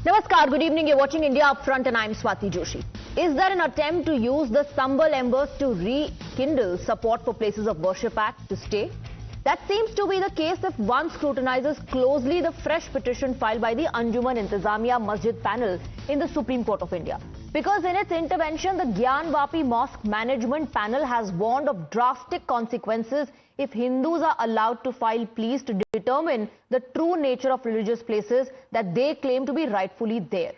Namaskar, good evening. You're watching India Upfront and I'm Swati Joshi. Is there an attempt to use the Sambal embers to rekindle support for Places of Worship Act to stay? That seems to be the case if one scrutinizes closely the fresh petition filed by the Anjuman Intizamiya Masjid panel in the Supreme Court of India. Because in its intervention, the Gyan Vapi Mosque Management Panel has warned of drastic consequences if Hindus are allowed to file pleas to determine the true nature of religious places that they claim to be rightfully there.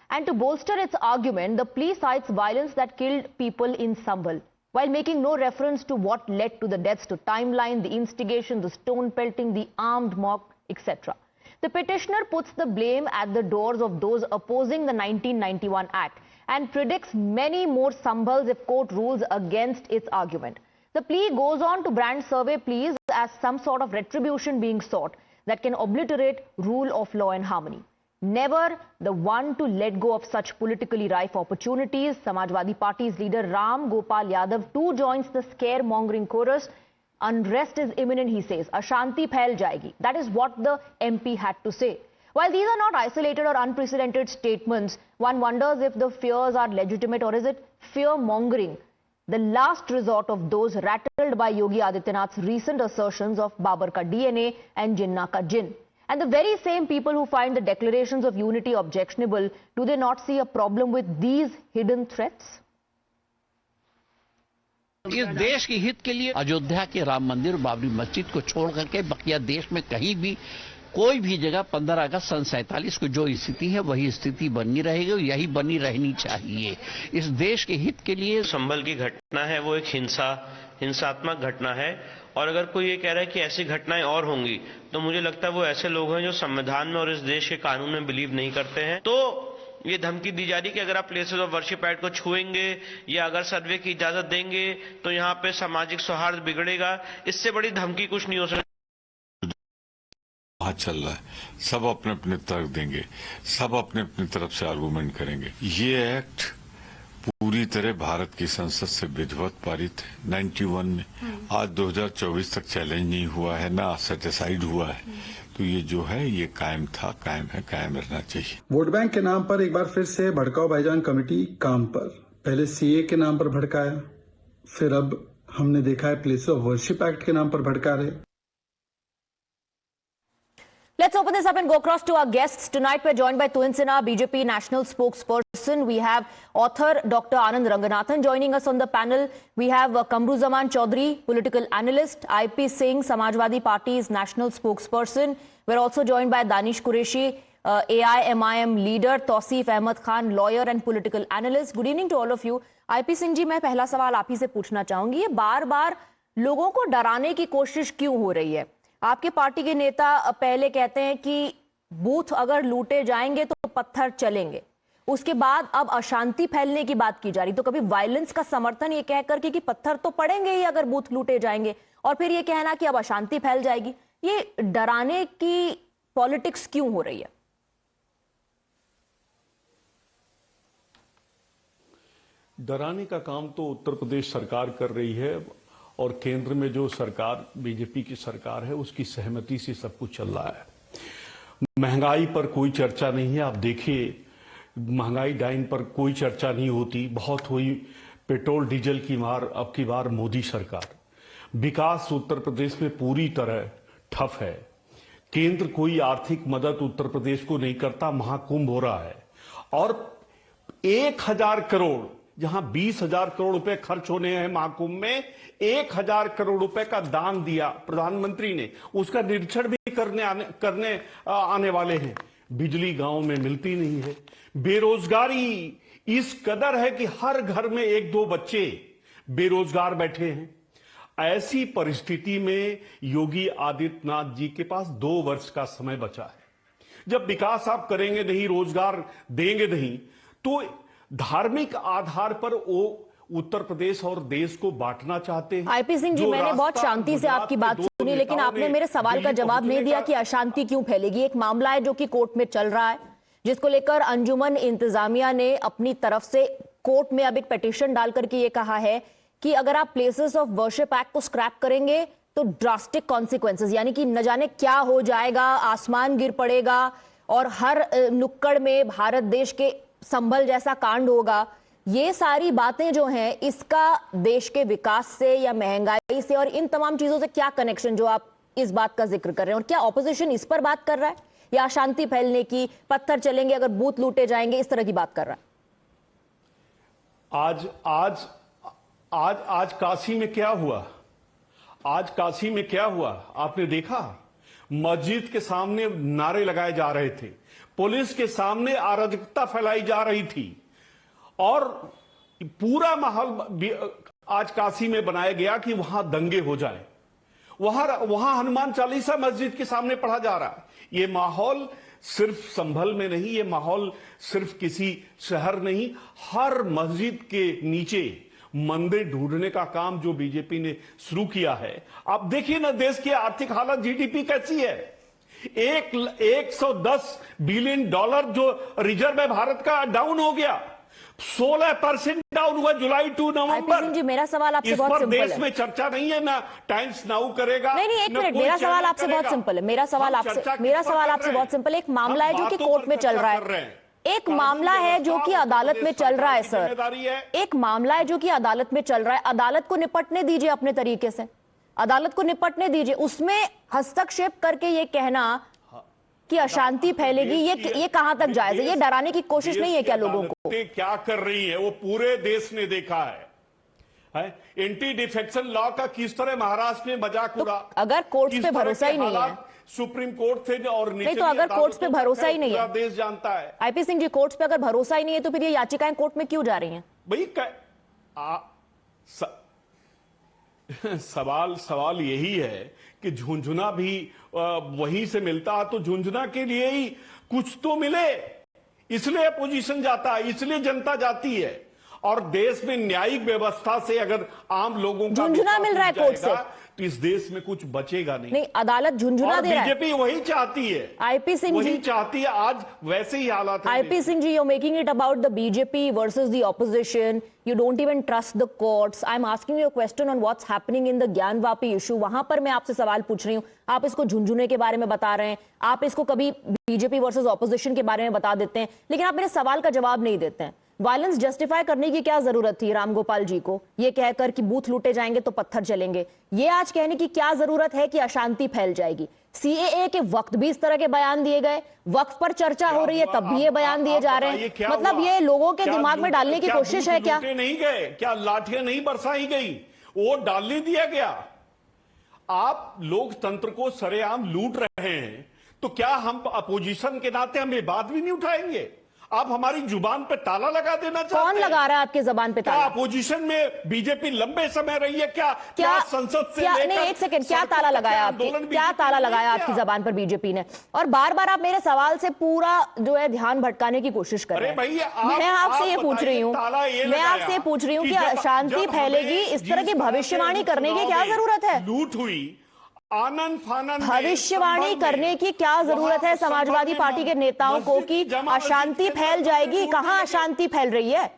And to bolster its argument, the plea cites violence that killed people in Sambal, while making no reference to what led to the deaths, to timeline, the instigation, the stone pelting, the armed mob, etc. The petitioner puts the blame at the doors of those opposing the 1991 Act and predicts many more Sambals if court rules against its argument. The plea goes on to brand survey pleas as some sort of retribution being sought that can obliterate rule of law and harmony. Never the one to let go of such politically rife opportunities. Samajwadi Party's leader Ram Gopal Yadav too joins the scaremongering chorus. Unrest is imminent, he says. Ashanti phail jayegi. That is what the MP had to say. While these are not isolated or unprecedented statements, one wonders if the fears are legitimate or is it fear-mongering, the last resort of those rattled by Yogi Adityanath's recent assertions of Babar ka DNA and Jinnah ka Jinn. And the very same people who find the declarations of unity objectionable, do they not see a problem with these hidden threats? इस देश के हित के लिए अयोध्या के राम मंदिर और बाबरी मस्जिद को छोड़ करके बकिया देश में कहीं भी कोई भी जगह 15 अगस्त सन 47 को जो स्थिति है वही स्थिति बनी रहेगी, यही बनी रहनी चाहिए। इस देश के हित के लिए संभल की घटना है वो एक हिंसात्मक घटना है, और अगर कोई ये कह रहा है कि ऐसी घटनाएं और होंगी तो मुझे लगता है वो ऐसे लोग हैं जो संविधान में और इस देश के कानून में बिलीव नहीं करते हैं। तो ये धमकी दी जा रही कि अगर आप प्लेसेस ऑफ वर्शिप एक्ट को छुएंगे या अगर सर्वे की इजाजत देंगे तो यहाँ पे सामाजिक सौहार्द बिगड़ेगा। इससे बड़ी धमकी कुछ नहीं हो सकती। चल रहा है, सब अपने अपने तर्क देंगे, सब अपने अपनी तरफ से आर्गुमेंट करेंगे। ये एक्ट पूरी तरह भारत की संसद से विधिवत पारित है 91 में। आज 2024 तक चैलेंज नहीं हुआ है, ना सेटिसाइड हुआ है। तो ये जो है ये कायम था, कायम है, कायम रहना चाहिए। वोट बैंक के नाम पर एक बार फिर से भड़काओ भाईजान कमेटी काम पर। पहले सीए के नाम पर भड़काया, फिर अब हमने देखा है प्लेस ऑफ वर्शिप एक्ट के नाम पर भड़का रहे। Let's open this up and go across to our guests. Tonight we're joined by Tuhin Sinha, BJP national spokesperson. We have author Dr. Anand Ranganathan joining us on the panel. We have Kamruzaman Chaudhary, political analyst. IP Singh, Samajwadi Party's national spokesperson. We're also joined by Danish Qureshi, AIMIM leader. Tausif Ahmed Khan, lawyer and political analyst. Good evening to all of you. IP Singh जी, मैं पहला सवाल आप ही से पूछना चाहूंगी, ये बार बार लोगों को डराने की कोशिश क्यों हो रही है? आपके पार्टी के नेता पहले कहते हैं कि बूथ अगर लूटे जाएंगे तो पत्थर चलेंगे, उसके बाद अब अशांति फैलने की बात की जा रही, तो कभी वायलेंस का समर्थन ये कह करके कि पत्थर तो पड़ेंगे ही अगर बूथ लूटे जाएंगे, और फिर ये कहना कि अब अशांति फैल जाएगी। ये डराने की पॉलिटिक्स क्यों हो रही है? डराने का काम तो उत्तर प्रदेश सरकार कर रही है, और केंद्र में जो सरकार बीजेपी की सरकार है उसकी सहमति से सब कुछ चल रहा है। महंगाई पर कोई चर्चा नहीं है। आप देखिए, महंगाई डाइन पर कोई चर्चा नहीं होती, बहुत हुई पेट्रोल डीजल की मार, अब की बार मोदी सरकार। विकास उत्तर प्रदेश में पूरी तरह ठप है। केंद्र कोई आर्थिक मदद उत्तर प्रदेश को नहीं करता। महाकुंभ हो रहा है और 1000 करोड़, जहां 20,000 करोड़ रुपए खर्च होने हैं महाकुंभ में, 1000 करोड़ रुपए का दान दिया प्रधानमंत्री ने। उसका निरीक्षण भी करने आने वाले हैं। बिजली गांव में मिलती नहीं है। बेरोजगारी इस कदर है कि हर घर में 1-2 बच्चे बेरोजगार बैठे हैं। ऐसी परिस्थिति में योगी आदित्यनाथ जी के पास 2 वर्ष का समय बचा है। जब विकास आप करेंगे नहीं, रोजगार देंगे नहीं, तो धार्मिक आधार पर वो उत्तर प्रदेश और देश को बांटना चाहते हैं। IP सिंह जी, मैंने बहुत शांति से आपकी बात सुनी, लेकिन आपने मेरे सवाल का जवाब नहीं दिया कि अशांति क्यों फैलेगी। एक मामला है जो कि कोर्ट में चल रहा है, जिसको लेकर अंजुमन इंतजामिया ने अपनी तरफ से कोर्ट में अब एक पिटीशन डाल करके ये कहा है कि अगर आप प्लेसेस ऑफ वर्शिप एक्ट को स्क्रैप करेंगे तो ड्रास्टिक कॉन्सिक्वेंसेस, यानी कि न जाने क्या हो जाएगा, आसमान गिर पड़ेगा, और हर नुक्कड़ में भारत देश के संभल जैसा कांड होगा, ये सारी बातें जो हैं इसका देश के विकास से या महंगाई से और इन तमाम चीजों से क्या कनेक्शन, जो आप इस बात का जिक्र कर रहे हैं? और क्या ऑपोजिशन इस पर बात कर रहा है या अशांति फैलने की, पत्थर चलेंगे अगर बूथ लूटे जाएंगे, इस तरह की बात कर रहा है? आज काशी में क्या हुआ? आज काशी में क्या हुआ आपने देखा? मस्जिद के सामने नारे लगाए जा रहे थे, पुलिस के सामने अराजकता फैलाई जा रही थी और पूरा माहौल आज काशी में बनाया गया कि वहां दंगे हो जाए। वहां हनुमान चालीसा मस्जिद के सामने पढ़ा जा रहा है। ये माहौल सिर्फ संभल में नहीं, ये माहौल सिर्फ किसी शहर नहीं, हर मस्जिद के नीचे मंदिर ढूंढने का काम जो बीजेपी ने शुरू किया है। आप देखिए ना देश की आर्थिक हालत, जीडीपी कैसी है। 110 बिलियन डॉलर जो रिजर्व है भारत का, डाउन हो गया। 16% डाउन हुआ जुलाई टू नवंबर। जी, मेरा सवाल आपसे इस बहुत पर सिंपल देश है। में चर्चा नहीं है, ना टाइम्स नाउ करेगा। नहीं, एक मिनट, मेरा सवाल आपसे बहुत सिंपल है। मेरा सवाल आपसे बहुत सिंपल है। एक मामला है जो कि कोर्ट में चल रहा है, एक मामला है जो कि अदालत में चल रहा है सर, एक मामला है जो कि अदालत में चल रहा है। अदालत को निपटने दीजिए अपने तरीके से, अदालत को निपटने दीजिए। उसमें हस्तक्षेप करके ये कहना कि अशांति फैलेगी, ये कहां तक जायज है? ये डराने की कोशिश नहीं है क्या लोगों को? क्या कर रही है वो पूरे देश ने देखा है। एंटी डिफेक्शन लॉ का किस तरह महाराष्ट्र में मजाक उड़ा। अगर कोर्ट्स पे भरोसा ही नहीं है, सुप्रीम कोर्ट थे और नहीं तो अगर कोर्ट्स पे भरोसा ही नहीं है, देश जानता है। आईपी सिंह जी, कोर्ट्स पे अगर भरोसा ही नहीं है तो फिर ये याचिकाएं कोर्ट में क्यों जा रही हैं? भाई सवाल यही है कि झुंझुना भी वहीं से मिलता है, तो झुंझुना के लिए ही कुछ तो मिले, इसलिए अपोजिशन जाता है, इसलिए जनता जाती है। और देश में न्यायिक व्यवस्था से अगर आम लोगों का झुंझुना मिल रहा है कोर्ट से, तो इस देश में कुछ बचेगा नहीं। अदालत झुंझुना दे रहा है। बीजेपी वही चाहती है, आईपी सिंह जी वही चाहती है। आज वैसे ही हालात है। IP Singh ji, you're making it about the BJP versus the opposition. You don't even trust the courts. I'm asking you a question on what's happening in the Gyanvapi issue. वहां पर मैं आपसे सवाल पूछ रही हूं, आप इसको झुंझुने के बारे में बता रहे हैं, आप इसको कभी बीजेपी वर्सेस ऑपोजिशन के बारे में बता देते हैं, लेकिन आप मेरे सवाल का जवाब नहीं देते हैं। वायलेंस जस्टिफाई करने की क्या जरूरत थी रामगोपाल जी को, ये कहकर कि बूथ लूटे जाएंगे तो पत्थर चलेंगे? ये आज कहने की क्या जरूरत है कि अशांति फैल जाएगी? सीएए के वक्त भी इस तरह के बयान दिए गए, वक्त पर चर्चा हो रही है तब भी ये बयान दिए जा रहे हैं। मतलब ये लोगों के दिमाग में डालने की कोशिश है क्या? नहीं गए क्या? लाठियां नहीं बरसाई गई, वो डालने दिया गया। आप लोकतंत्र को सरेआम लूट रहे हैं, तो क्या हम अपोजिशन के नाते हम ये बात भी नहीं उठाएंगे? आप हमारी जुबान पे ताला लगा देना चाहते हैं? कौन लगा रहा है आपके जबान पे ताला? क्या अपोजिशन में बीजेपी लंबे समय रही है? क्या संसद से लेकर, नहीं, एक सेकंड, क्या ताला लगाया आपकी जबान पर बीजेपी ने? और बार बार आप मेरे सवाल से पूरा जो है ध्यान भटकाने की कोशिश कर रहे हैं। मैं आपसे ये पूछ रही हूँ कि अशांति फैलेगी, इस तरह की भविष्यवाणी करने की क्या जरूरत है? लूट हुई, आनंद फानंद, भविष्यवाणी करने की क्या जरूरत है समाजवादी पार्टी के नेताओं को कि अशांति फैल जाएगी? कहां अशांति फैल रही है?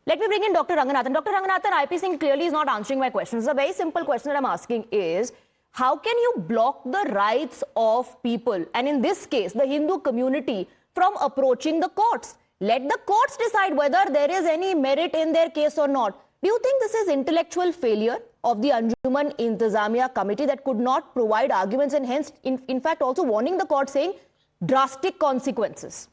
Let me bring in Dr. Ranganathan. Dr. Ranganathan, IP Singh clearly is not answering my question. It's a very simple question that I'm asking is, how can you block the rights of people, and in this case, the Hindu community, from approaching the courts? Let the courts decide whether there is any merit in their case or not. Do you think this is intellectual failure of the Anjuman Intizamiya committee that could not provide arguments and hence, in fact, also warning the court saying drastic consequences?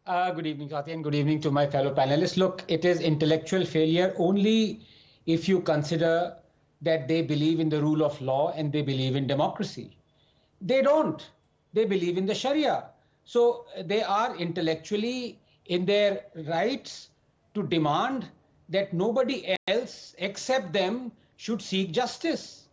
Good evening, Kathy, and good evening to my fellow panelists. Look, it is intellectual failure only if you consider that they believe in the rule of law and they believe in democracy. They don't. They believe in the Sharia. So they are intellectually in their rights to demand that nobody else except them should seek justice.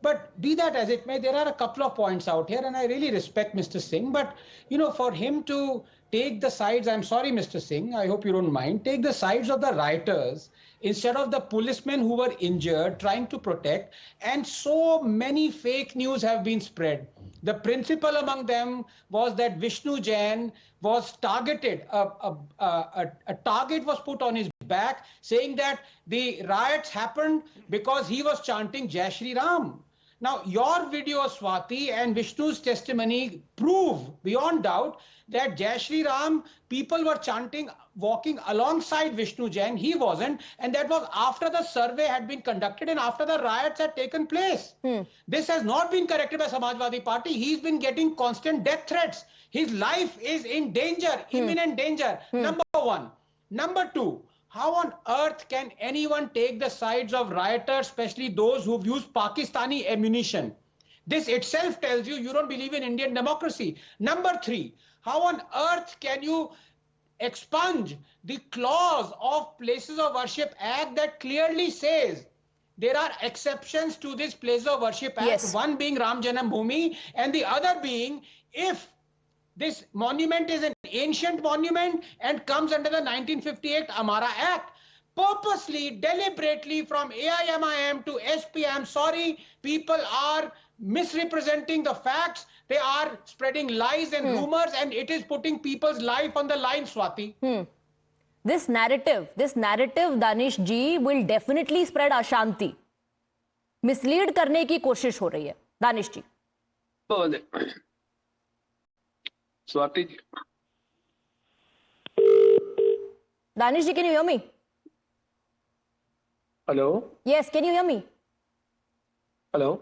But be that as it may, there are a couple of points out here, and I really respect Mr. Singh, but, you know, for him to take the sides, I'm sorry, Mr. Singh, I hope you don't mind, take the sides of the rioters instead of the policemen who were injured, trying to protect, and so many fake news have been spread. The principal among them was that Vishnu Jain was targeted, a target was put on his back, saying that the riots happened because he was chanting Jai Shri Ram. Now, your video, Swati, and Vishnu's testimony prove beyond doubt that Jai Shri Ram, people were chanting, walking alongside Vishnu Jain. He wasn't. And that was after the survey had been conducted and after the riots had taken place. This has not been corrected by Samajwadi Party. He's been getting constant death threats. His life is in danger, imminent danger. Number one. Number two. How on earth can anyone take the sides of rioters, especially those who've used Pakistani ammunition? This itself tells you don't believe in Indian democracy. Number three, how on earth can you expunge the clause of Places of Worship Act that clearly says there are exceptions to this Places of Worship Act, Yes. one being Ram Janam Bhoomi and the other being if this monument is an ancient monument and comes under the 1958 Amara Act. Purposely, deliberately from AIMIM to SP, I'm sorry, people are misrepresenting the facts. They are spreading lies and rumors and it is putting people's life on the line, Swati. This narrative, Danish ji, will definitely spread Ashanti. Mislead करने की कोशिश हो रही है, दानिश जी. Swati ji. Danish ji, can you hear me? Hello? Yes, can you hear me? Hello?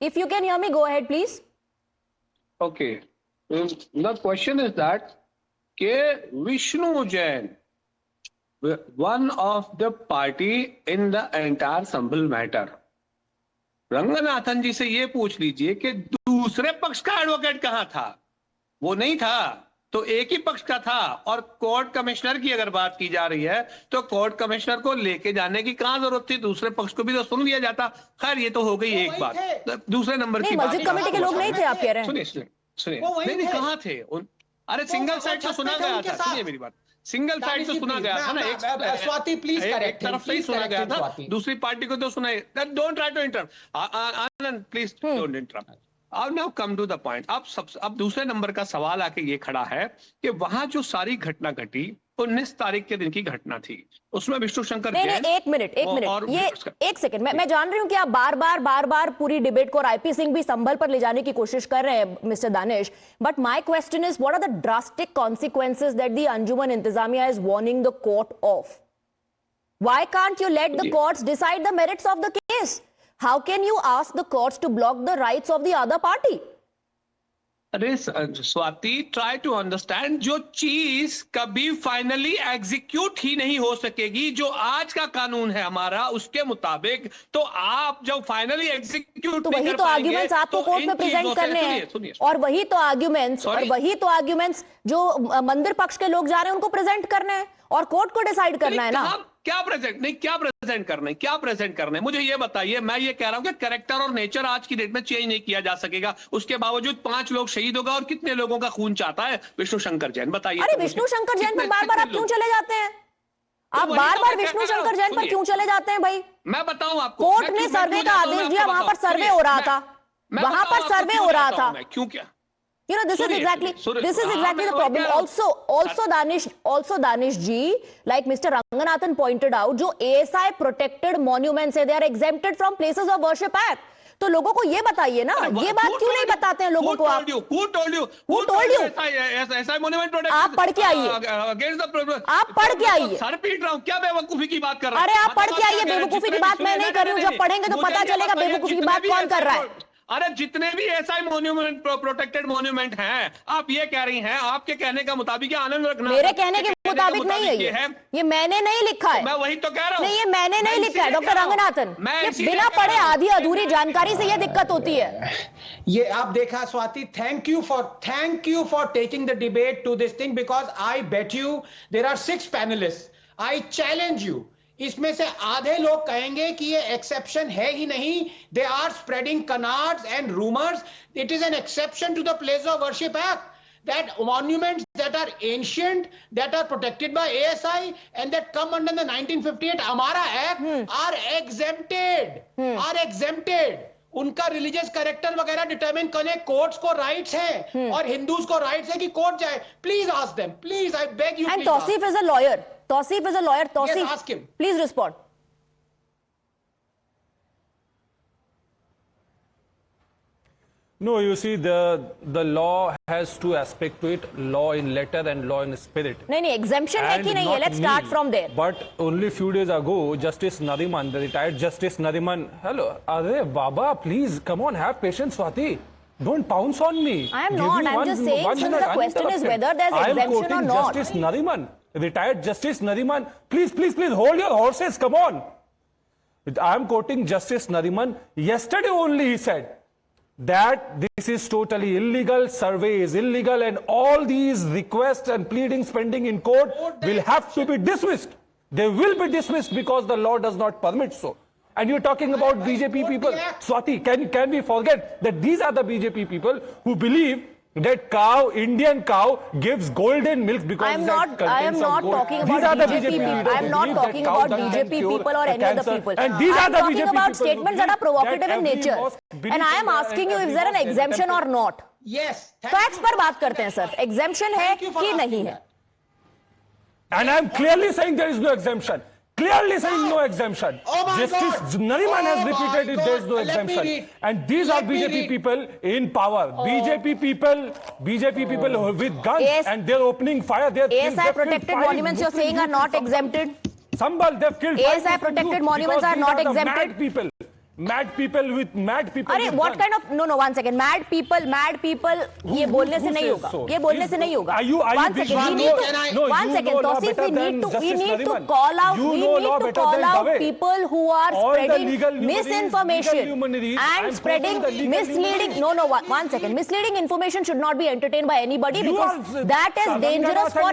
If you can hear me, go ahead, please. Okay. The question is that Vishnu Jain, one of the party in the entire Sambhal matter, Ranganathan जी से ये पूछ लीजिए कि दूसरे पक्ष का advocate कहां था? वो नहीं था तो एक ही पक्ष का था। और कोर्ट कमिश्नर की अगर बात की जा रही है तो कोर्ट कमिश्नर को लेके जाने की कहां जरूरत थी? दूसरे पक्ष को भी तो सुन लिया जाता। खैर ये तो हो गई एक बात। दूसरे नंबर की बात, मस्जिद कमेटी के लोग नहीं थे, आप कह रहे हैं? सुनिए नहीं कहां थे? अरे सिंगल साइड से सुना गया था। सुनिए मेरी बात, सिंगल साइड से सुना गया था ना, स्वाति प्लीज एक तरफ से ही सुना गया था, दूसरी पार्टी को तो सुनाई। Don't try to interrupt Anand, please don't interrupt. अब now come to the point. अब दूसरे नंबर का सवाल आके ये खड़ा है कि वहां जो सारी घटना घटी 19 तारीख के दिन की घटना थी, उसमें विष्णु शंकर नहीं, एक मिनट ये एक सेकंड, मैं जान रही हूं कि आप बार बार पूरी डिबेट को और आईपी सिंह भी संभल पर ले जाने की कोशिश कर रहे हैं mister Danish, but my question is what are the drastic consequences that the Anjuman Intezamia is warning the court of? Why can't you let the courts decide the merits of the case? How can you ask the courts to block the rights of the other party? अरे Swati, try to understand, जो चीज कभी finally execute ही नहीं हो सकेगी, जो आज का कानून है हमारा उसके मुताबिक, तो आप जब फाइनली एग्जीक्यूट तो वही तो आर्ग्यूमेंट्स आपको कोर्ट में प्रेजेंट करने हैं, और वही तो आर्ग्यूमेंट्स जो मंदिर पक्ष के लोग जा रहे हैं उनको प्रेजेंट करने हैं और कोर्ट को डिसाइड करना है ना। क्या प्रेजेंट करना है मुझे ये बताइए। मैं ये कह रहा हूं कि कैरेक्टर और नेचर आज की डेट में चेंज नहीं किया जा सकेगा। उसके बावजूद 5 लोग शहीद होगा और कितने लोगों का खून चाहता है विष्णु शंकर जैन? बताइए। अरे विष्णु शंकर जैन पर बार बार आप क्यों चले जाते हैं? आप बार बार विष्णु शंकर जैन पर क्यों चले जाते हैं भाई? मैं बताऊं आपको, कोर्ट ने सर्वे का आदेश दिया, वहां पर सर्वे हो रहा था, वहां पर सर्वे हो रहा था। क्यों क्या? You know, this is exactly the problem. Also Danish ji, like Mr. Ranganathan pointed out, जो ASI protected monuments है, they are exempted from Places of Worship Act. तो लोगों को ये बताइए ना, ये बात क्यों नहीं बताते हैं लोगों को आप? Who told you? ASI monument protection? आप पढ़ के आइए, आप पढ़ के आइए। सर पीट रहा हूँ, क्या बेवकूफी की बात कर रहा हूँ? अरे आप पढ़ के आइए, बेवकूफी की बात मैं नहीं कर रही हूँ। जब पढ़ेंगे तो पता चलेगा बेवकूफी की बात कौन कर रहा है। अरे जितने भी ऐसा मोन्यूमेंट प्रोटेक्टेड मोन्यूमेंट हैं, आप ये कह रही हैं, आपके कहने का मुताबिक आनंद रखना, मेरे कहने के मुताबिक नहीं है ये मैंने नहीं लिखा है। मैं वही तो कह रहा हूं। नहीं, ये मैंने नहीं लिखा है डॉक्टर रंगनाथन। बिना पढ़े आधी अधूरी जानकारी से ये दिक्कत होती है। ये आप देखा Swati, thank you for taking the debate to this thing, because I bet you there are 6 panelist, I challenge you, इसमें से आधे लोग कहेंगे कि ये एक्सेप्शन है ही नहीं। They are spreading canards and rumours. It is an exception to the place of worship act, that monuments that are ancient, that are protected by ASI and that come under the 1958 Amara Act are exempted. उनका religious character वगैरह determine करने courts को rights हैं और हिंदूज को rights है कि court जाए। Please ask them, please, I beg you. And Tauseef is a lawyer, Tauseef, ask him. Please respond. No, you see, the law has two aspects to it: law in letter and law in spirit. नहीं exemption है And कि नहीं है? not Let's start me, from there. But only few days ago, Justice Nariman, the retired Justice Nariman, hello, Arey Baba, please come on, have patience, Swati. Don't pounce on me. I am Give not. me I'm just saying, one since minute the question is uninterrupted. whether there's I am exemption or quoting not. Justice Nariman, retired Justice Nariman. Please hold your horses. Come on. I am quoting Justice Nariman. Yesterday only he said that this is totally illegal, survey is illegal, and all these requests and pleadings pending in court will have to be dismissed. They will be dismissed because the law does not permit so. And you're talking about BJP people. Swati, can we forget that these are the BJP people who believe that Indian cow gives golden milk because I am not talking about BJP people. I am not talking about BJP people or any other people. And these are the talking BJP about people statements that are provocative in nature. And I am asking you, is there an exemption or not? Yes. Facts पर बात करते हैं sir. Exemption है कि नहीं है? And I am clearly saying there is no exemption. Clearly saying no exemption. Justice Nariman has repeated it, there is no exemption. And these are BJP people in power. BJP people with guns and they're opening fire. ASI protected monuments you're saying are not exempted? Sambal, they've killed ASI protected monuments are not exempted? Mad people with mad people. अरे what kind of no 1 second mad people ये बोलने से नहीं होगा ये बोलने से नहीं होगा 1 second Tausif, we need to call out people who are spreading misinformation and spreading misleading 1 second misleading information should not be entertained by anybody because that is dangerous for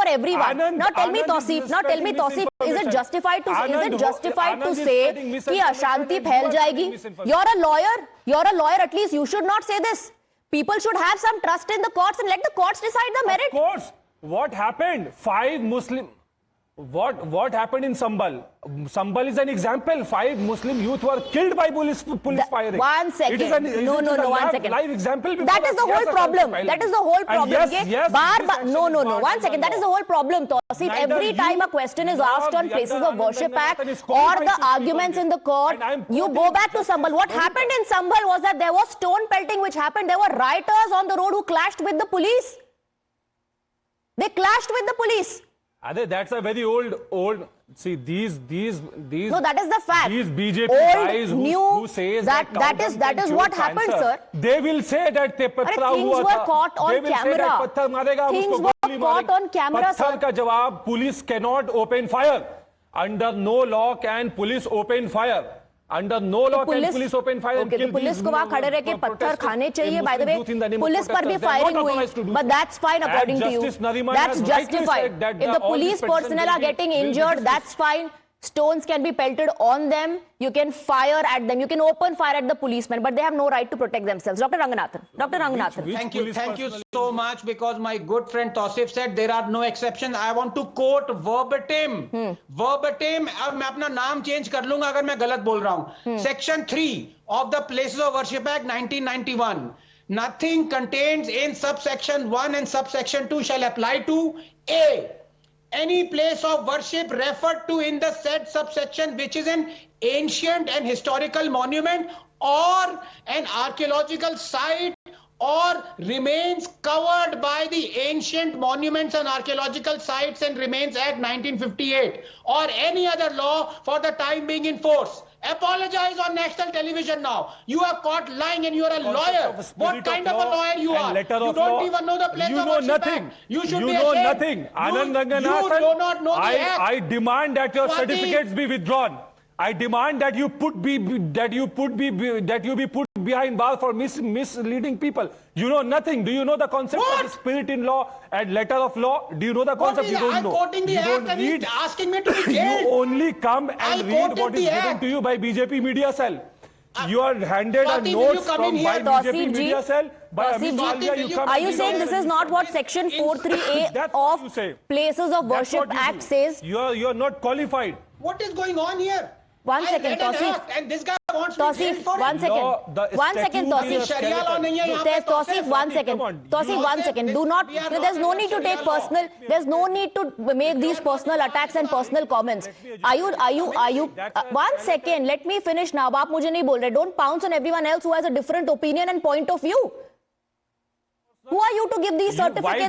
everyone now tell me Tausif is it justified to say कि अशांति फैल जाएगी? You're a lawyer, at least you should not say this. People should have some trust in the courts and let the courts decide the merit. Of course. What happened? What happened in Sambal? Sambal is an example. 5 Muslim youth were killed by police firing. 1 second. It is 1 second. Live example. That is the whole problem. That is the whole problem. Yes, 1 second. That is the whole problem, Tausif. Every time a question is asked on Places of Worship Act or the arguments in the court, you go back to Sambal. What happened in Sambal was that there was stone pelting which happened. There were rioters on the road who clashed with the police. They clashed with the police. That's a very old. See these. No, that is the fact. These BJP old, guys new, who says that is what happened, sir. They will say that things were caught on camera. Things were caught on camera, sir. पत्थर का जवाब police cannot open fire. Under no law can police open fire. Under no law can police open fire and kill these police को वहाँ खड़े रह के पत्थर खाने चाहिए by the way पुलिस पर भी फायरिंग हुई but that's fine according to you that's justified if the police personnel are getting injured that's fine stones can be pelted on them you can fire at them you can open fire at the policemen but they have no right to protect themselves. Dr. Ranganathan. Thank you so much because my good friend Tausif said there are no exceptions. I want to quote verbatim अब मैं अपना नाम change कर लूंगा अगर मैं गलत बोल रहा हूं. Section 3 of the Places of Worship Act 1991 nothing contained in subsection 1 and subsection 2 shall apply to A. Any place of worship referred to in the said subsection which is an ancient and historical monument or an archaeological site or remains covered by the Ancient Monuments and Archaeological Sites and Remains Act 1958 or any other law for the time being in force. Apologize on national television now. You are caught lying and you are a lawyer. What kind of a lawyer you are? You don't even know the place of worship act. You should be ashamed. You know nothing. Anand Ranganathan, you do not know the act. I demand that your certificates be withdrawn. I demand that you be put behind bars for misleading people. You know nothing. Do you know the concept of the spirit in law and letter of law? Do you know the concept? You don't know. I'm quoting the act and he's asking me to be jailed. You only come and read what is given to you by BJP media cell. You are handed a note from by BJP media cell. By Amit Walia, you come. Are you saying this is not what Section 43A of Places of Worship Act says? You are not qualified. What is going on here? 1 second, Tausif. And this guy Tawseef, one second. One second, Tawseef. Tawseef, one second. Tawseef, one second. Do not. There's no need to take personal. There's no need to make these personal attacks and personal comments. Are you? One second. Let me finish now. आप मुझे नहीं बोल रहे. Don't pounce on everyone else who has a different opinion and point of view. Who are you to give these certificates?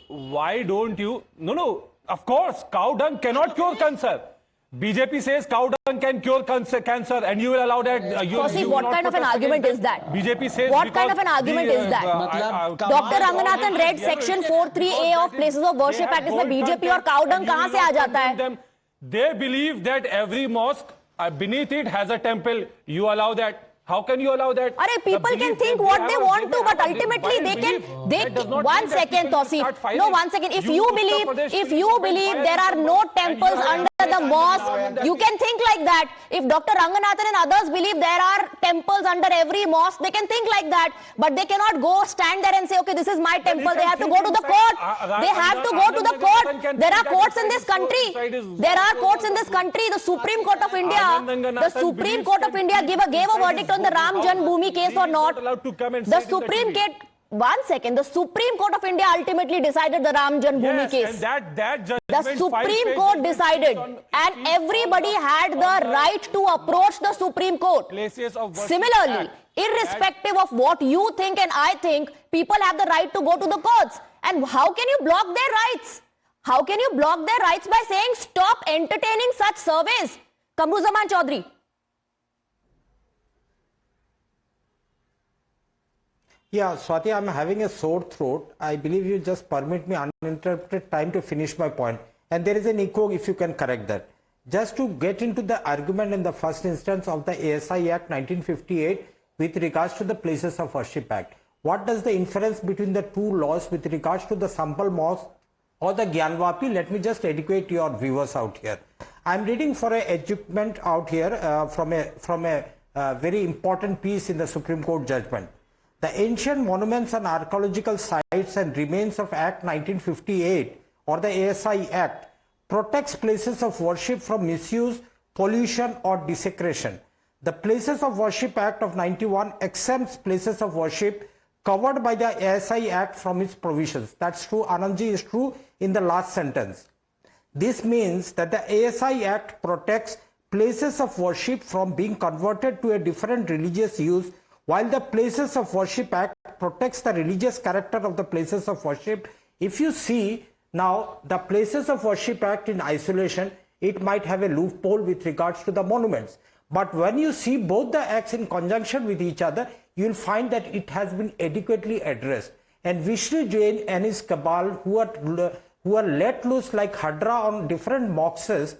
Why don't you? No. Of course, cow dung cannot cure cancer. BJP says cow dung can cure cancer, and you will allow that. What kind of an argument is that? BJP says. What kind of an argument is that? Dr. Ranganathan read Section 43A of Places of Worship Act. इसमें BJP और cow dung कहाँ से आ जाता है? They believe that every mosque beneath it has a temple. You allow that? How can you allow that? People can think what they want to, but ultimately they can. One second, Tawseef. No, one second. If you believe there are no temples under the mosque, you can think like that. If Dr. Ranganathan and others believe there are temples under every mosque, they can think like that. But they cannot go stand there and say, okay, this is my temple. They have to go to the court. They have to go to the court. There are courts in this country. There are courts in this country. The Supreme Court of India gave a verdict on the Ram Janmabhoomi case or not. The Supreme Court of India ultimately decided the Ram Janmabhoomi case. The Supreme Court decided, and everybody had the right to approach the Supreme Court. Similarly, irrespective of what you think and I think, people have the right to go to the courts. And how can you block their rights? How can you block their rights by saying stop entertaining such surveys? Kamruzaman Chaudhary. Yeah, Swati, I'm having a sore throat. I believe you just permit me uninterrupted time to finish my point. And there is an echo if you can correct that. Just to get into the argument in the first instance of the ASI Act 1958 with regards to the Places of Worship Act. What does the inference between the two laws with regards to the Sambal Mosque or the Gyanvapi? Let me just educate your viewers out here. I'm reading for an educment out here from a very important piece in the Supreme Court judgment. The Ancient Monuments and Archaeological Sites and Remains of Act 1958 or the ASI Act protects places of worship from misuse, pollution or desecration. The Places of Worship Act of 91 exempts places of worship covered by the ASI Act from its provisions. That's true. Anandji, is true in the last sentence. This means that the ASI Act protects places of worship from being converted to a different religious use, while the Places of Worship Act protects the religious character of the places of worship. If you see now the Places of Worship Act in isolation, it might have a loophole with regards to the monuments. But when you see both the acts in conjunction with each other, you will find that it has been adequately addressed. And Vishnu Jain and his cabal, who are let loose like Hydra on different mosques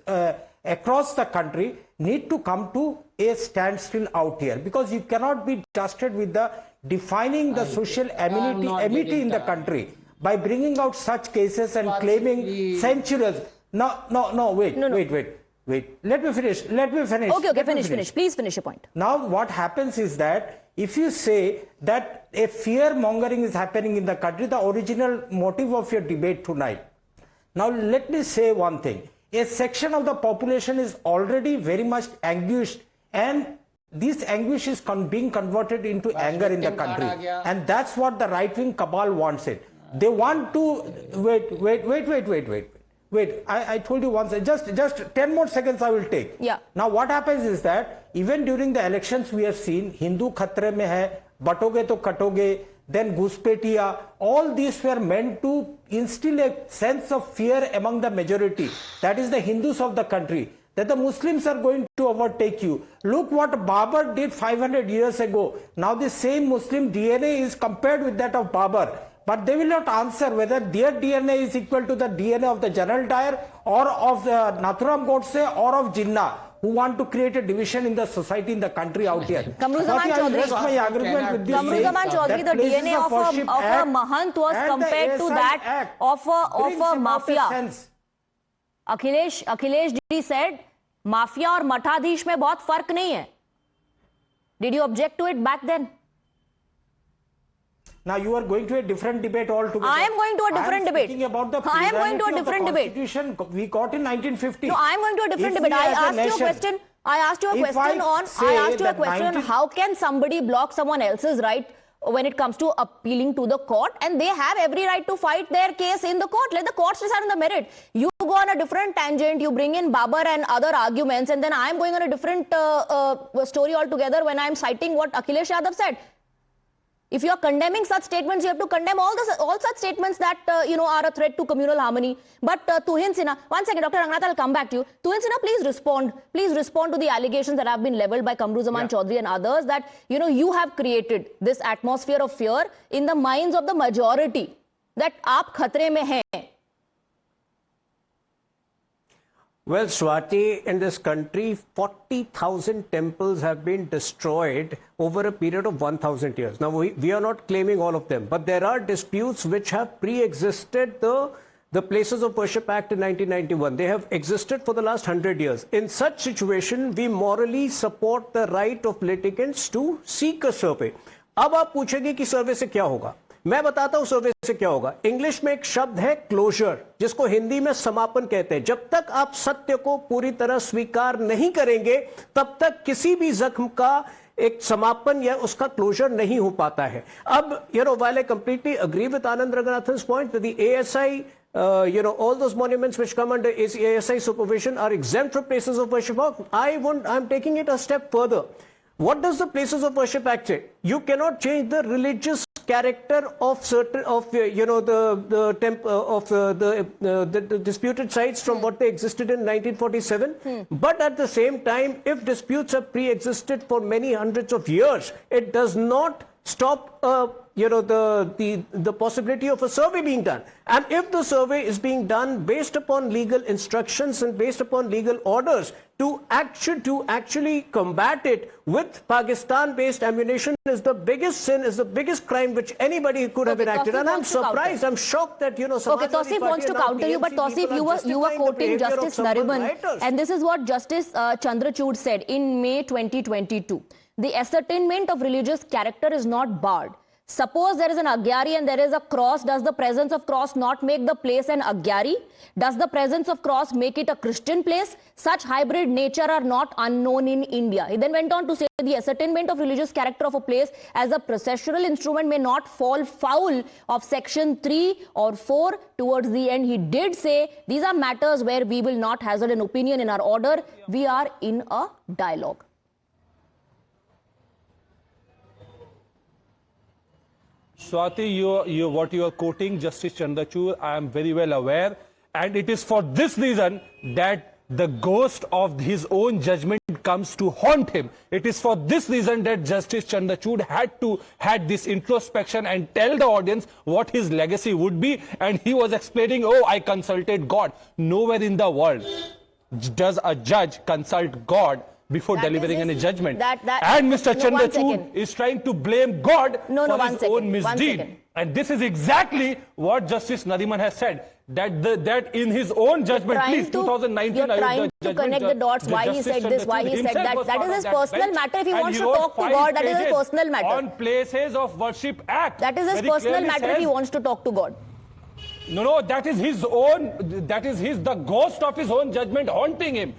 across the country, need to come to a standstill out here, because you cannot be trusted with the defining the social amity in the country by bringing out such cases and claiming centuries. Wait. Let me finish. Okay, finish. Please finish your point. Now, what happens is that if you say that a fear mongering is happening in the country, the original motive of your debate tonight. Now, let me say one thing. A section of the population is already very much anguished, and this anguish is being converted into anger in the country. And that's what the right-wing cabal wants it. They want to... Wait, I told you once, just 10 more seconds I will take. Yeah. Now what happens is that even during the elections we have seen Hindu khatre mein hai, batoge to katoge, then Guspetiya, all these were meant to instill a sense of fear among the majority, that is the Hindus of the country, that the Muslims are going to overtake you. Look what Babur did 500 years ago. Now the same Muslim DNA is compared with that of Babur. But they will not answer whether their DNA is equal to the DNA of the General Dyer or of the Nathuram Godse or of Jinnah, who want to create a division in the society, in the country out here. Kamruzaman Chaudhary, the DNA of a Mahant was compared to that of a mafia. Akhilesh ji said, mafia और मठाधीश में बहुत फर्क नहीं है. Did you object to it back then? Now you are going to a different debate altogether. I am going to a different debate. I am going to a different debate. We got in 1950. No, I am going to a different debate. I I asked you a question on how can somebody block someone else's right when it comes to appealing to the court, and they have every right to fight their case in the court. Let the courts decide on the merit. You go on a different tangent, you bring in Babar and other arguments, and then I'm going on a different story altogether when I'm citing what Akhilesh Yadav said. If you are condemning such statements, you have to condemn all such statements that are a threat to communal harmony. But Tuhin Sinha, one second, Dr. Ranganathan, I'll come back to you. Tuhin Sinha, please respond. Please respond to the allegations that have been leveled by Kamruzaman Chaudhary and others that you have created this atmosphere of fear in the minds of the majority that aap khatre mein hain. Well, Swati, in this country, 40,000 temples have been destroyed over a period of 1,000 years. Now, we are not claiming all of them, but there are disputes which have pre-existed the Places of Worship Act in 1991. They have existed for the last 100 years. In such situation, we morally support the right of litigants to seek a survey. अब आप पूछेंगे कि सर्वे से क्या होगा? मैं बताता हूं सर्वे से क्या होगा. इंग्लिश में एक शब्द है क्लोजर, जिसको हिंदी में समापन कहते हैं. जब तक आप सत्य को पूरी तरह स्वीकार नहीं करेंगे, तब तक किसी भी जख्म का एक समापन या उसका क्लोजर नहीं हो पाता है. अब while I completely agree with Anand Ranganathan's point that the ASI all those monuments which come under ASI supervision are exempt from places of worship. I'm taking it a step further. What does the Places of Worship Act say? You cannot change the religious character of certain the disputed sites from what they existed in 1947. But at the same time, if disputes have pre-existed for many hundreds of years, it does not stop the possibility of a survey being done. And if the survey is being done based upon legal instructions and based upon legal orders to actually combat it with Pakistan-based ammunition is the biggest sin, is the biggest crime which anybody could have enacted. And I'm surprised, I'm shocked that Tausif wants to counter you, but Tausif, you were quoting Justice Nariman, and this is what Justice Chandrachud said in May 2022. The ascertainment of religious character is not barred. Suppose there is an Agyari and there is a cross. Does the presence of cross not make the place an Agyari? Does the presence of cross make it a Christian place? Such hybrid nature are not unknown in India. He then went on to say the ascertainment of religious character of a place as a processional instrument may not fall foul of section 3 or 4 towards the end. He did say these are matters where we will not hazard an opinion in our order. We are in a dialogue. Swati, what you are quoting, Justice Chandrachud, I am very well aware. And it is for this reason that the ghost of his own judgment comes to haunt him. It is for this reason that Justice Chandrachud had this introspection and tell the audience what his legacy would be. And he was explaining, oh, I consulted God. Nowhere in the world does a judge consult God before delivering any judgment. And Mr. Chandrachud is trying to blame God for his own misdeed. And this is exactly what Justice Nariman has said. That in his own judgment, please, 2019... You're trying to connect the dots, why he said this, why he said that. That is his personal matter. If he wants to talk to God, that is his personal matter. On Places of Worship Act. That is his personal matter if he wants to talk to God. No, that is his own, the ghost of his own judgment haunting him.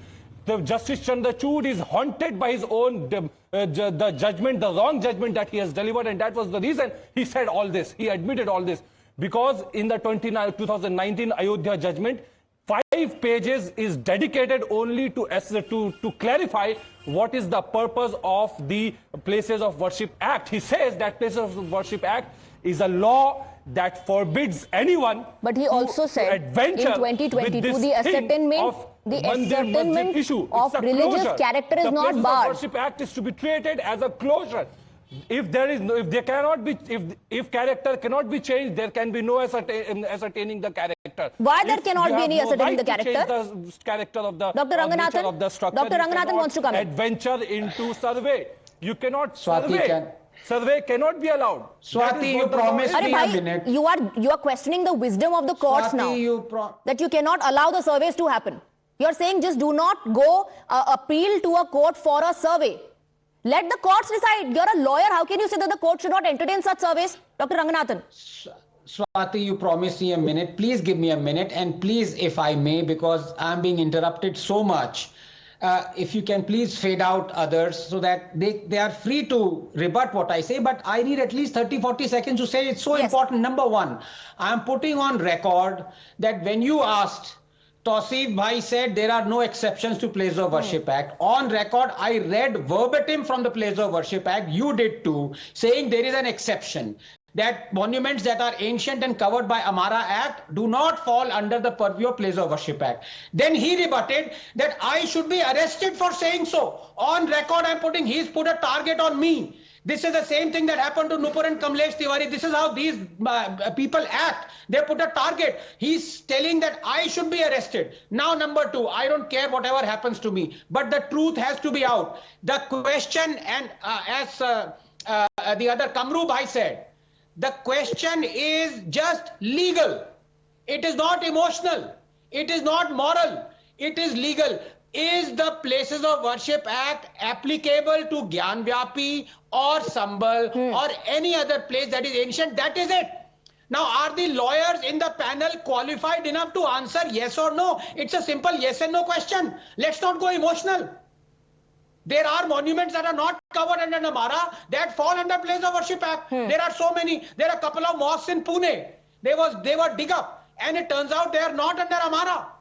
The Justice Chandrachud is haunted by his own the judgment, the wrong judgment that he has delivered, and that was the reason he said all this. He admitted all this because in the 2019 Ayodhya judgment, 5 pages is dedicated only to clarify what is the purpose of the Places of Worship Act. He says that Places of Worship Act is a law that forbids anyone. But he also said in 2022 the ascertainment of religious character is not barred. The Worship Act is to be treated as a closure. If character cannot be changed, there can be no ascertaining the character. Why there cannot be any ascertaining the character? The character of the Dr. Ranganathan, of the structure. Dr. Ranganathan wants to come in. Adventure into survey. You cannot survey. Survey cannot be allowed. Swati, you promised me a minute. You are questioning the wisdom of the courts Swati, now. That you cannot allow the surveys to happen. You're saying just do not go appeal to a court for a survey. Let the courts decide. You're a lawyer. How can you say that the court should not entertain such surveys? Dr. Ranganathan. Swati, you promised me a minute. Please give me a minute. And please, if I may, because I'm being interrupted so much, if you can please fade out others so that they are free to rebut what I say, but I need at least 30-40 seconds to say it's so important. Number one, I am putting on record that when you asked, Tausif Bhai said there are no exceptions to Place of Worship Act. On record, I read verbatim from the Place of Worship Act, you did too, saying there is an exception, that monuments that are ancient and covered by Amara Act do not fall under the purview of Place of Worship Act. Then he rebutted that I should be arrested for saying so. On record, he's put a target on me. This is the same thing that happened to Nupur and Kamlesh Tiwari. This is how these people act. They put a target. He's telling that I should be arrested. Now, number two, I don't care whatever happens to me, but the truth has to be out. The question, and as the other Kamru Bhai said, the question is just legal. It is not emotional. It is not moral. It is legal. Is the Places of Worship Act applicable to Gyan Vyapi or Sambal or any other place that is ancient? That is it. Now, are the lawyers in the panel qualified enough to answer yes or no? It's a simple yes and no question. Let's not go emotional. There are monuments that are not covered under Amara that fall under Place of Worship Act. There are so many. There are a couple of mosques in Pune. They were dig up, and it turns out they are not under Amara.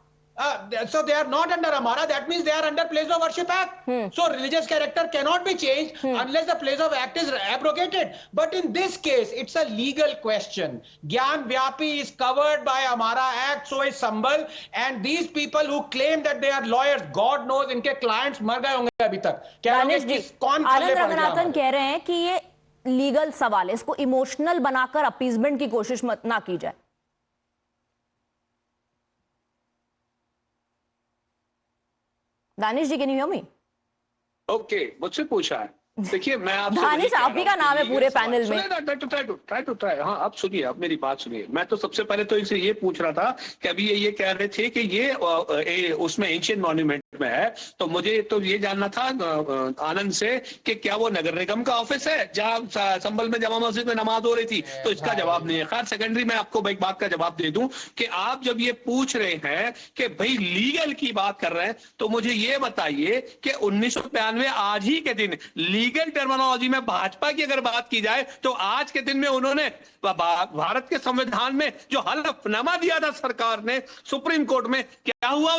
So they are not under Amara. That means they are under Place of Worship Act. So religious character cannot be changed unless the Place of Act is abrogated. But in this case, it's a legal question. Gyan Vyapi is covered by Amara Act, so is Sambal. And these people who claim that they are lawyers, God knows इनके clients मर गए होंगे अभी तक. दानिश जी, आनंद रंगनाथन कह रहे हैं कि ये लीगल सवाल है, इसको इमोशनल बनाकर अपीजमेंट की कोशिश मत ना की जाए. Danish ji, can you hear me? Okay, मुझसे पूछा है. देखिए, मैं आपसे दानिश आप ही का नाम है पूरे पैनल में. ट्राई. हाँ, आप सुनिए, आप मेरी बात सुनिए. मैं तो सबसे पहले तो इनसे ये पूछ रहा था कि अभी ये कह रहे थे कि ये उसमें एंशिएंट मॉन्यूमेंट में है, तो मुझे तो ये जानना था आनंद से कि क्या वो नगर निगम का ऑफिस है जहाँ संभल में जमा मस्जिद में नमाज हो रही थी? तो इसका जवाब नहीं है. खैर, सेकेंडरी मैं आपको एक बात का जवाब दे दूं कि आप जब ये पूछ रहे हैं कि भाई लीगल की बात कर रहे हैं, तो मुझे ये बताइए कि 1992 आज ही के दिन लीगल टर्मिनोलॉजी में भाजपा की अगर बात की जाए तो आज के दिन में उन्होंने भारत के संविधान में जो हलफनामा दिया था सरकार ने सुप्रीम कोर्ट में, क्या हुआ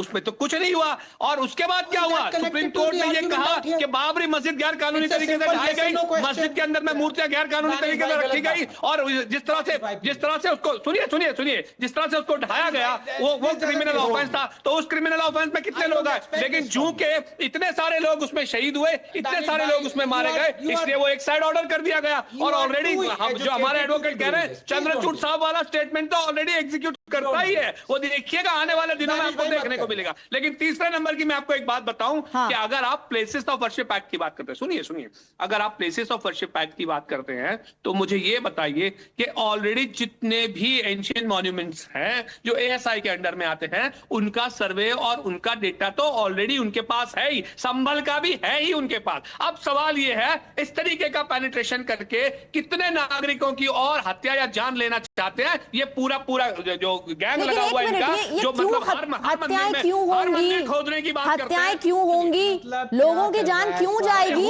उसमें तो कुछ नहीं हुआ. और उसके बाद क्या हुआ? सुप्रीम कोर्ट ने यह कहा कि बाबरी मस्जिद गैर कानूनी तरीके से ढाई गई, मस्जिद के अंदर में मूर्तियां गैर कानूनी तरीके से रखी गई, और जिस तरह से उसको सुनिए जिस तरह से उसको ढाया गया वो क्रिमिनल ऑफेंस था. तो उस क्रिमिनल ऑफेंस में कितने लोग आए, लेकिन चूंकि इतने सारे लोग उसमें शहीद हुए, इतने सारे लोग उसमें मारे गए, इसलिए वो एक साइड ऑर्डर कर दिया गया. और ऑलरेडी जो हमारे एडवोकेट कह रहे हैं, चंद्रचूड़ साहब वाला स्टेटमेंट तो ऑलरेडी एग्जीक्यूट करता ही है. वो देखिएगा आने वाले दिनों में आपको देखने को मिलेगा. लेकिन तीसरे नंबर की मैं आपको एक बात बताऊं कि अगर आप प्लेसेस ऑफ वर्शिप एक्ट की बात करते हैं, सुनिए, अगर आप प्लेसेस ऑफ वर्शिप एक्ट की बात करते हैं तो मुझे ये बताइए कि ऑलरेडी जितने भी एंशिएंट मॉन्यूमेंट्स हैं जो एएसआई के अंडर में आते हैं, उनका सर्वे और उनका डेटा तो ऑलरेडी उनके पास है ही, संभल का भी है ही उनके पास. अब सवाल ये है, इस तरीके का पेनिट्रेशन करके कितने नागरिकों की और हत्या या जान लेना चाहते हैं? ये पूरा जो गैंग लगा हुआ इनका, जो मतलब हत्याएं क्यों होंगी, खोदने की बात करते हैं. हत्याएं क्यों होंगी, लोगों की जान क्यों जाएगी,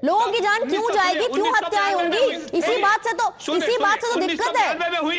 लोगों की जान क्यों जाएगी, क्यों हत्याएं होंगी? इसी बात से तो दिक्कत है,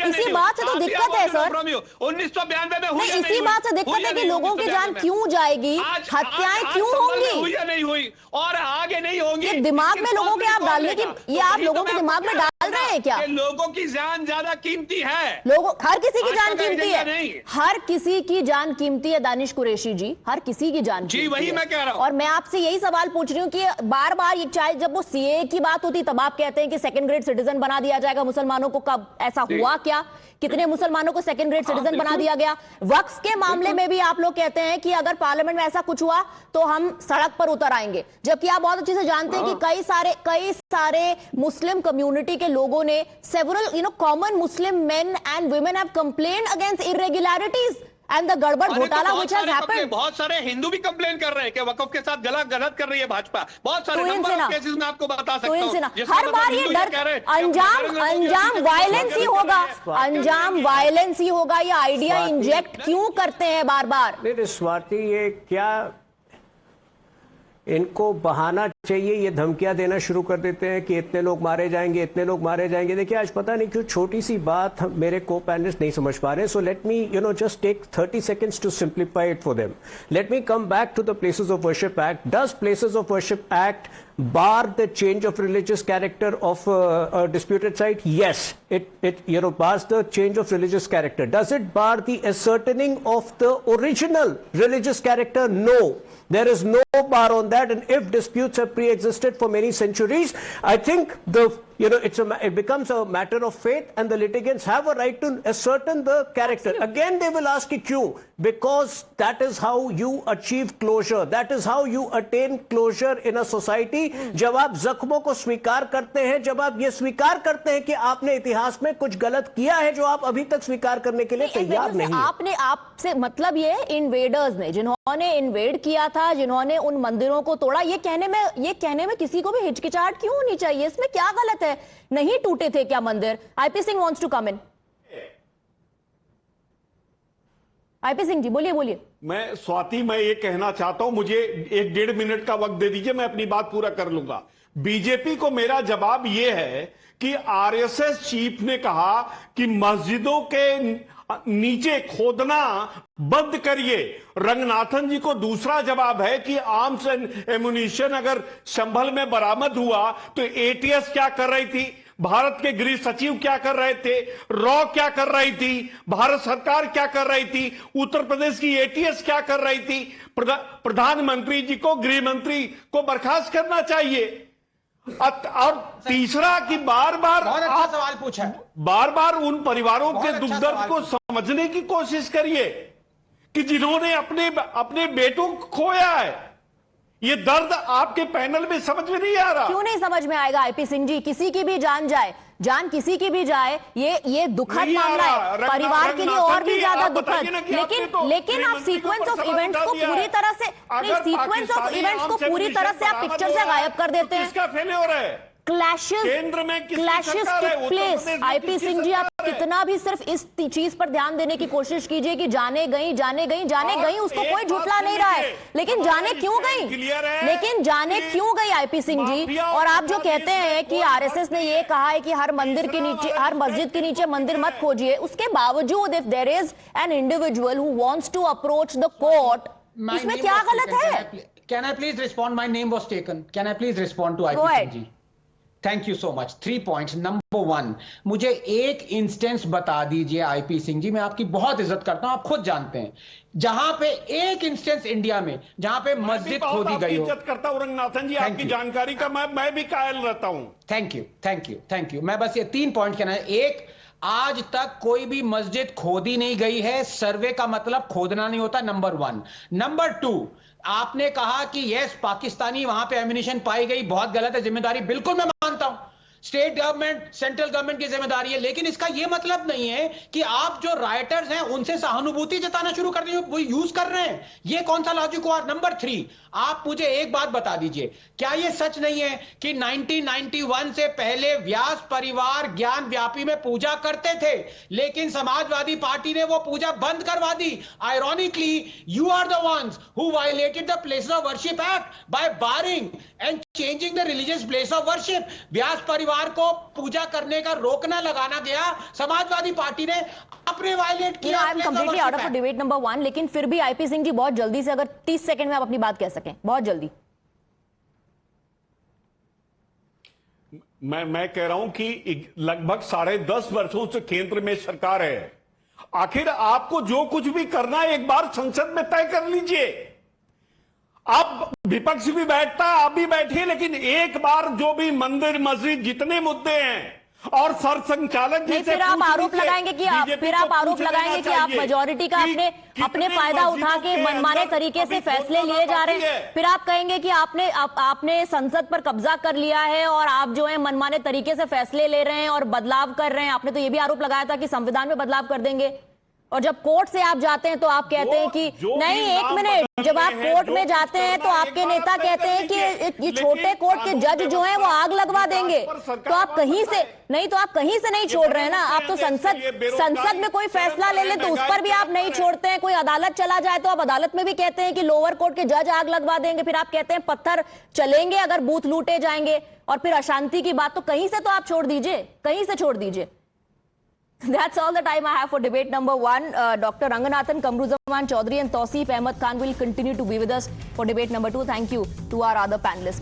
इसी बात से तो दिक्कत है सर. 1992 में हुई, इसी बात से दिक्कत है कि लोगों की जान क्यों जाएगी, हत्याएं क्यों होंगी, हुई या नहीं हुई और आगे नहीं होंगी. दिमाग में लोगों के आप डालने की, ये आप लोगों के दिमाग में डाल रहे हैं क्या? लोगों की जान ज्यादा कीमती है. हर किसी की जान कीमती है, हर किसी की जान कीमती है दानिश कुरैशी जी, हर किसी की जान जी, वही मैं कह रहा हूं. और मैं आपसे यही सवाल पूछ रही हूं कि बार बार ये, चाहे जब वो सीए की बात होती तब आप कहते हैं कि सेकंड ग्रेड सिटीजन बना दिया जाएगा मुसलमानों को. कब ऐसा हुआ क्या? कितने मुसलमानों को सेकंड ग्रेड सिटीजन बना दिया गया? वक्फ के मामले में भी आप लोग कहते हैं कि अगर पार्लियामेंट में ऐसा कुछ हुआ तो हम सड़क पर उतर आएंगे, जबकि आप बहुत अच्छे से जानते हैं कि कई सारे मुस्लिम कम्युनिटी के लोगों ने, several common Muslim men and women have complained against irregularities and the gadbad अरे तो घोटाला बहुत which has सारे happened. बहुत सारे हिंदू भी कंप्लेन कर रहे हैं कि वकफ के साथ गलत कर रही है भाजपा। बहुत सारे तो नंबर इनसे ना- ऑफ केसेस में आपको बता सकता तो इनसे ना हूं जिसमें हर मतलब बार ये हिंदू डर कह रहे हैं कि अंजाम नरेंद्र मोदी अंजाम जी वायलेंस ही होगा, अंजाम वायलेंस ही होगा, ये आइडिया स्वाति- इंजेक्ट क्यों करते हैं बार बार? नहीं स्वाति, ये क्या इनको बहाना चाहिए, ये धमकियां देना शुरू कर देते हैं कि इतने लोग मारे जाएंगे, इतने लोग मारे जाएंगे। देखिए आज पता नहीं क्यों छोटी सी बात मेरे को पैनलिस्ट नहीं समझ पा रहे। So let me just take 30 seconds to simplify it for them. Let me come back to the places of worship act. Does places of worship act bar the change of religious character of a disputed site? Yes, it bars the change of religious character. Does it bar the ascertaining of the original religious character? No, there is no bar on that. And if disputes have pre-existed for many centuries, I think it becomes a matter of faith, and the litigants have a right to ascertain the character. Again, they will ask you, because that is how you achieve closure. That is how you attain closure in a society. जब आप जख्मों को स्वीकार करते हैं, जब आप ये स्वीकार करते हैं कि आपने इतिहास में कुछ गलत किया है जो आप अभी तक स्वीकार करने के लिए तैयार नहीं है। आपसे मतलब ये इन्वेडर्स ने, जिन्होंने इन्वेड किया था, जिन्होंने उन मंदिरों को तोड़ा, ये कहने में किसी को भी हिचकिचाहट क्यों होनी चाहिए? इसमें क्या गलत है? नहीं टूटे थे क्या मंदिर? IP Singh wants to come in. IP Singh ji बोलिए। मैं ये कहना चाहता हूं, मुझे 1-1.5 मिनट का वक्त दे दीजिए, मैं अपनी बात पूरा कर लूंगा। बीजेपी को मेरा जवाब यह है कि आरएसएस चीफ ने कहा कि मस्जिदों के नीचे खोदना बंद करिए। रंगनाथन जी को दूसरा जवाब है कि आर्म्स एंड एमुनिशन अगर संभल में बरामद हुआ तो एटीएस क्या कर रही थी, भारत के गृह सचिव क्या कर रहे थे, रॉ क्या कर रही थी, भारत सरकार क्या कर रही थी, उत्तर प्रदेश की एटीएस क्या कर रही थी। प्रधानमंत्री जी को, गृह मंत्री को बर्खास्त करना चाहिए। और तीसरा कि बार बार बहुत अच्छा सवाल पूछा है, बार बार उन परिवारों के बहुत दुख अच्छा दर्द सवाल को समझने की कोशिश करिए कि जिन्होंने अपने बेटों को खोया है। ये दर्द आपके पैनल में समझ में नहीं आ रहा। क्यों नहीं समझ में आएगा आईपी सिंह जी? किसी की भी जान किसी की भी जाए, ये दुखद मामला है, परिवार के लिए और भी ज्यादा दुखद। लेकिन आप सीक्वेंस ऑफ इवेंट्स को पूरी तरह से आप पिक्चर से गायब कर देते हैं। किसका फेलियर है? Clashes took place. IP Singh ji, आप कितना भी सिर्फ इस चीज पर ध्यान देने की कोशिश कीजिए कि जाने गई उसको कोई झुठला नहीं रहा है, लेकिन जाने क्यों गई आईपी सिंह जी? और आप जो कहते हैं कि आरएसएस ने ये कहा है कि हर मस्जिद के नीचे मंदिर मत खोजिए, उसके बावजूद if there is an individual who wants to approach the court, इसमें क्या गलत है? Can I please respond? My name was taken. Can I please respond to IP Singh ji? Thank you so much. 3 points. Number 1, मुझे एक instance बता दीजिए IP Singh जी, मैं आपकी बहुत इज्जत करता हूं, आप खुद जानते हैं, जहां पे एक इंस्टेंस इंडिया में जहां पे मस्जिद खोदी गई हो। इज्जत करता हूं रंगनाथन जी, आपकी जानकारी का मैं भी कायल रहता हूं। Thank you. मैं बस ये 3 पॉइंट कहना है। एक, आज तक कोई भी मस्जिद खोदी नहीं गई है, सर्वे का मतलब खोदना नहीं होता, नंबर 1। नंबर 2, आपने कहा कि यस पाकिस्तानी वहां पे एम्युनिशन पाई गई, बहुत गलत है, जिम्मेदारी बिल्कुल मैं मानता हूं, स्टेट गवर्नमेंट, सेंट्रल गवर्नमेंट की जिम्मेदारी है, लेकिन इसका यह मतलब नहीं है कि आप जो राइटर्स हैं उनसे सहानुभूति जताना शुरू कर देंगे, वो यूज कर रहे हैं। ये कौन सा लॉजिक हुआ? नंबर 3, आप मुझे एक बात बता दीजिए, क्या यह सच नहीं है कि 1991 से पहले व्यास परिवार ज्ञान व्यापी में पूजा करते थे, लेकिन समाजवादी पार्टी ने वो पूजा बंद करवा दी? Ironically, you are the ones who violated the places of worship act by barring and changing the religious place of worship. Vyas परिवार को पूजा करने का रोकना लगाना गया, समाजवादी पार्टी ने अपने वायलेट किया। I am completely out of debate number 1, लेकिन फिर भी आईपी सिंह जी बहुत जल्दी से, अगर 30 सेकंड में आप अपनी बात कह सकें, बहुत जल्दी। मैं कह रहा हूं कि लगभग 10.5 वर्षों से केंद्र में सरकार है। आखिर आपको जो कुछ भी करना है एक बार संसद में तय कर लीजिए। आप विपक्ष भी बैठता है, आप भी बैठिए, लेकिन एक बार जो भी मंदिर मस्जिद जितने मुद्दे हैं और सर संचालक जी से फिर आप आरोप लगाएंगे कि आप मेजॉरिटी का अपने फायदा उठा के मनमाने तरीके से फैसले लिए जा रहे हैं। फिर आप कहेंगे कि आपने संसद पर कब्जा कर लिया है और आप जो है मनमाने तरीके से फैसले ले रहे हैं और बदलाव कर रहे हैं। आपने तो ये भी आरोप लगाया था कि संविधान में बदलाव कर देंगे। और जब कोर्ट से आप जाते हैं तो आप कहते हैं कि नहीं, एक मिनट, जब आप कोर्ट में जाते हैं तो आपके नेता कहते हैं कि ये छोटे कोर्ट के जज जो हैं वो आग लगवा देंगे। तो आप कहीं से नहीं छोड़ रहे हैं ना। आप तो संसद में कोई फैसला ले ले तो उस पर भी आप नहीं छोड़ते हैं। कोई अदालत चला जाए तो आप अदालत में भी कहते हैं कि लोअर कोर्ट के जज आग लगवा देंगे। फिर आप कहते हैं पत्थर चलेंगे अगर बूथ लूटे जाएंगे, और फिर अशांति की बात तो कहीं से तो आप छोड़ दीजिए, कहीं से छोड़ दीजिए। That's all the time I have for debate number 1. Dr. Ranganathan, Kamruzaman Chaudhary and Tausif Ahmed Khan will continue to be with us for debate number 2. Thank you to our other panelists.